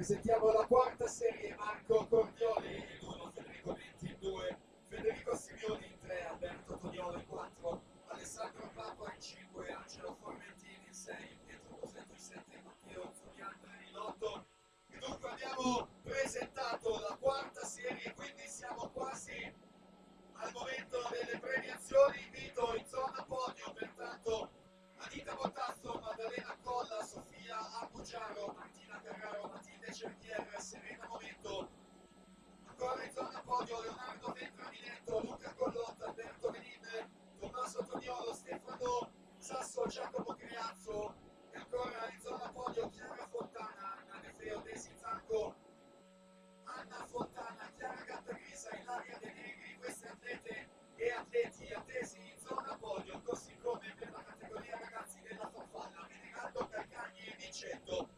Presentiamo la quarta serie: Marco Cordioli in 1, Federico Venti in 2, Federico Simioni in 3, Alberto Toniolo in 4, Alessandro Papa in 5, Angelo Formentini in 6, Pietro Cosetto in 7, Matteo Zuriandra in 8. E dunque abbiamo presentato la quarta serie, quindi siamo quasi al momento delle premiazioni. Invito in zona podio pertanto Anita Bottasso, Maddalena Colla, Sofia Abugiaro, Martina Carraro, Matilde Cerchier, Serena Momento. Ancora in zona podio Leonardo Ventraminetto, Luca Collotta, Alberto Venin, Tommaso Toniolo, Stefano Sasso, Giacomo Criazzo. E ancora in zona podio Chiara Fontana, Anna De Feo, Desi Zanco, Anna Fontana, Chiara Gattagrisa, Ilaria De Negri. Queste atlete e atleti attesi in zona podio, così come per la categoria ragazzi della farfalla Menegando, Calcagni e Vincento.